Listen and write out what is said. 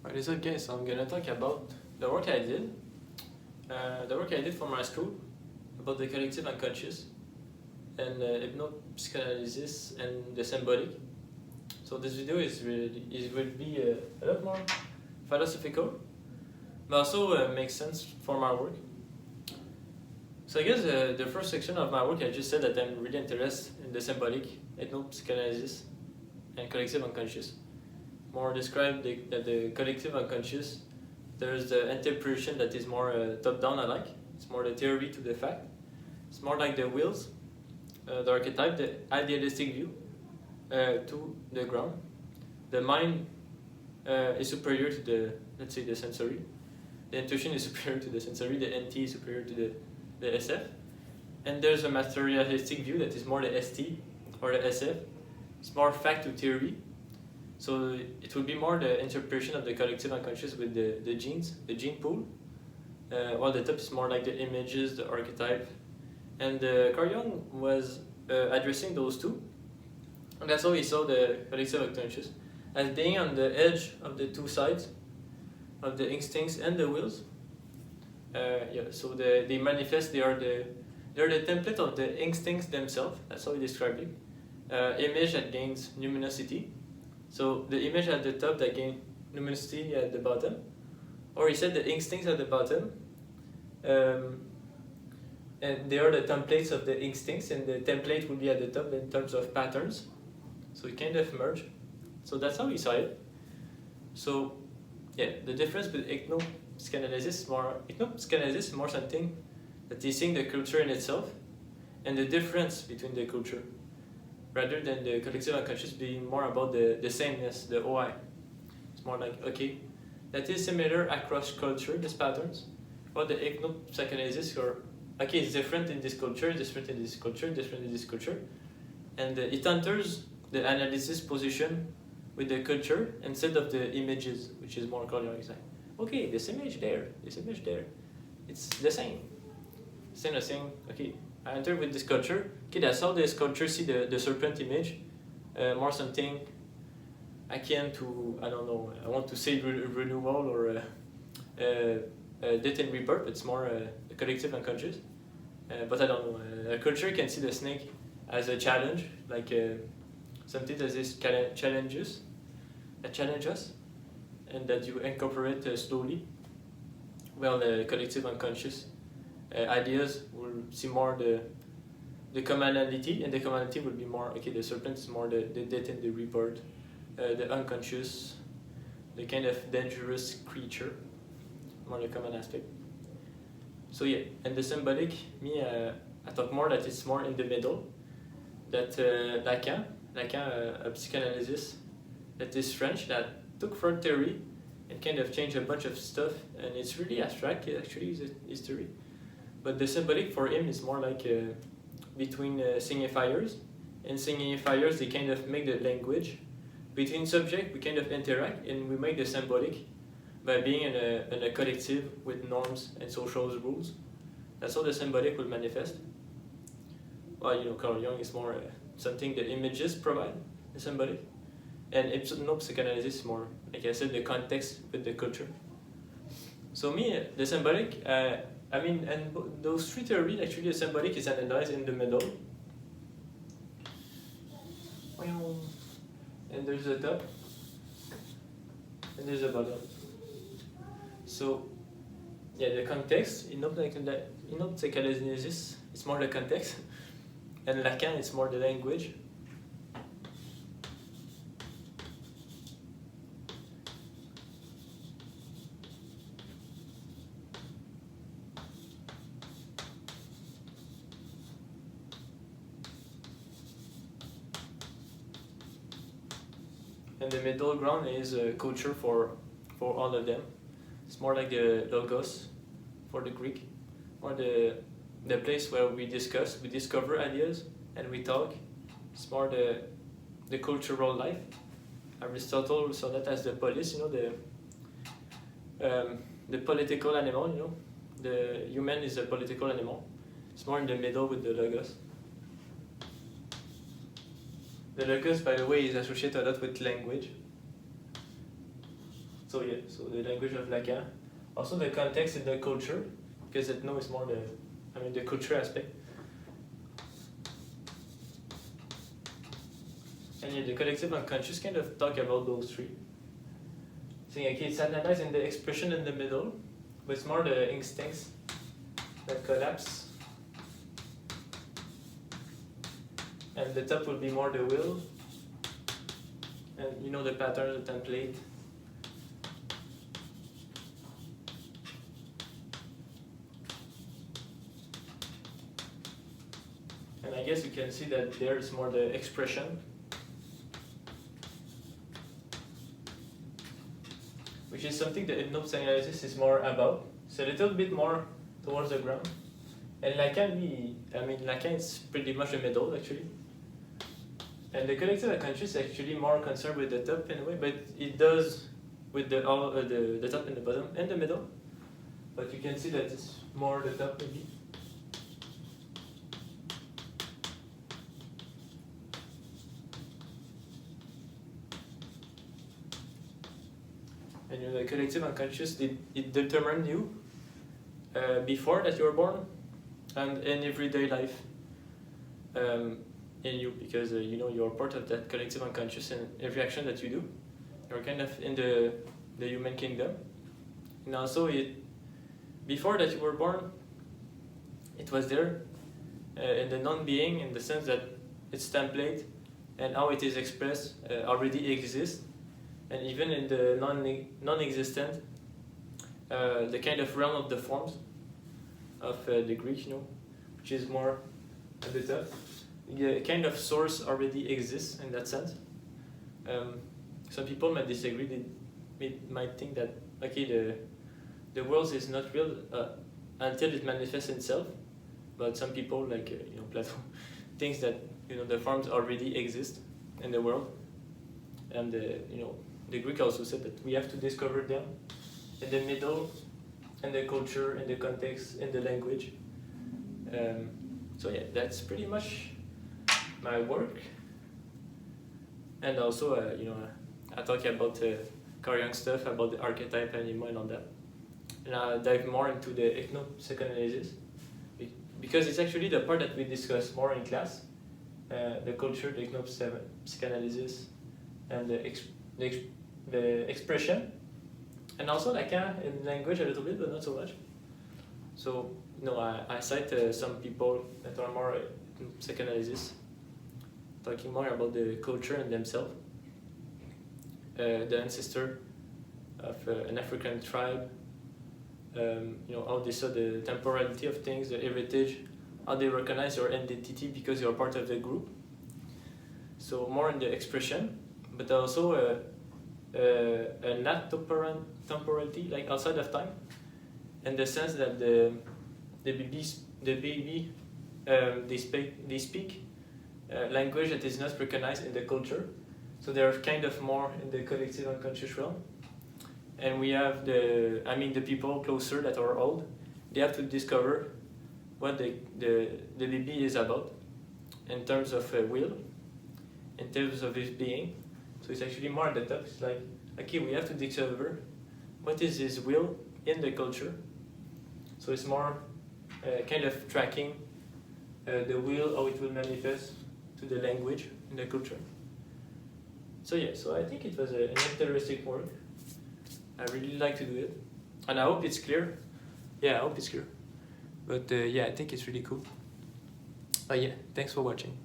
Alright, it's okay, so I'm gonna talk about the work I did. The work I did for my school about the collective unconscious and Ethnopsychoanalysis and the Symbolic. So this video will be a lot more philosophical, but also makes sense for my work. So I guess the first section of my work, I just said that I'm really interested in the Symbolic, Ethnopsychoanalysis, and collective unconscious. More describe the collective unconscious. There's the interpretation that is more top-down, I like. It's more the theory to the fact. It's more like the wills, the archetype, the idealistic view to the ground. The mind is superior to the, let's say, the sensory. The intuition is superior to the sensory. The NT is superior to the SF. And there's a materialistic view that is more the ST or the SF. It's more fact to theory. So it will be more the interpretation of the collective unconscious with the genes, the gene pool. While the top is more like the images, the archetype. And Carl Jung was addressing those two. And that's how he saw the collective unconscious as being on the edge of the two sides of the instincts and the wills. So they manifest, they're the template of the instincts themselves. That's how he described it. Image that gains luminosity. So the image at the top that gains luminosity at the bottom, or he said the instincts at the bottom, and they are the templates of the instincts, and the template will be at the top in terms of patterns. So it kind of merge. So that's how he saw it. So yeah, the difference with Ethnopsychoanalysis is more something that is seeing the culture in itself, and the difference between the culture, rather than the collective unconscious being more about the sameness, the OI. It's more like, okay, that is similar across culture, these patterns, but the ethnopsychoanalysis are, okay, it's different in this culture, different in this culture, different in this culture, and it enters the analysis position with the culture instead of the images, which is more Carl Jung. Like, okay, this image there, it's the same. Same, okay, I enter with this culture. Okay, that's how this culture see the serpent image. More something akin to, I don't know, I want to say renewal or death and rebirth. It's more the collective unconscious. But I don't know. A culture can see the snake as a challenge, like something that is challenge us, and that you incorporate slowly. Well, the collective unconscious ideas will see more the commonality, and the commonality will be more, okay, the serpent is more the death and the rebirth, the unconscious, the kind of dangerous creature, more the common aspect. So yeah, and the symbolic, I thought more that it's more in the middle, that Lacan, a psychoanalyst that is French, that took Freud theory and kind of changed a bunch of stuff, and it's really abstract, actually, his theory. But the symbolic for him is more like between signifiers, and signifiers, they kind of make the language. Between subject, we kind of interact, and we make the symbolic by being in a collective with norms and social rules. That's how the symbolic will manifest. Well, Carl Jung is more something the images provide, the symbolic. And psychoanalysis is more, like I said, the context with the culture. So the symbolic, and those three theories, actually the symbolic is analyzed in the middle. And there's a top, and there's a bottom. So, yeah, the context, psychoanalysis, it's more the context, and Lacan, it's more the language. And the middle ground is culture for all of them. It's more like the logos for the Greek, or the place where we discover ideas, and we talk. It's more the cultural life. Aristotle saw that as the polis, the political animal. The human is a political animal. It's more in the middle with the logos. The logos, by the way, is associated a lot with language. So yeah, so the language of Lacan. Also the context and the culture, because ethno is more the culture aspect. And yeah, the collective unconscious kind of talk about those three. Saying okay, it's analyzed in the expression in the middle, but it's more the instincts that collapse. And the top will be more the will. And you know the pattern, the template. And I guess you can see that there is more the expression, which is something that Ethnopsychoanalysis is more about. It's a little bit more towards the ground. And Lacan is pretty much the middle actually. And the collective unconscious is actually more concerned with the top in a way, but it does with the top and the bottom and the middle. But you can see that it's more the top maybe. And the collective unconscious, it determined you before that you were born and in everyday life in you, because you're part of that collective unconscious, and every action that you do, you're kind of in the human kingdom. And also before that you were born, it was there in the non-being, in the sense that its template and how it is expressed already exists. And even in the non-existent, the kind of realm of the forms of the Greek, which is more at the top, the kind of source already exists in that sense. Some people might disagree. They might think that okay, the world is not real until it manifests itself. But some people, like Plato, thinks that the forms already exist in the world, and the Greek also said that we have to discover them in the middle, in the culture, in the context, in the language. So yeah, that's pretty much my work. And also, I talk about Carl Jung stuff, about the archetype anima and all that. And I dive more into the ethnopsychoanalysis, because it's actually the part that we discuss more in class. The culture, the ethnopsychoanalysis, and the expression, and also Lacan in language a little bit, but not so much. So I cite some people that are more psychoanalysis, talking more about the culture and themselves, the ancestor of an African tribe, how they saw the temporality of things, the heritage, how they recognize your identity because you're part of the group. So more in the expression, but also a not temporality, like outside of time, in the sense that the baby they speak language that is not recognized in the culture, so they're kind of more in the collective unconscious realm. And we have the people closer that are old, they have to discover what the baby is about in terms of will, in terms of his being. So it's actually more at the top. It's like, okay, we have to discover what is his will in the culture. So it's more kind of tracking the will, how it will manifest to the language in the culture. So yeah, so I think it was an interesting work. I really like to do it, and I hope it's clear. Yeah, I hope it's clear. But yeah, I think it's really cool. Yeah, thanks for watching.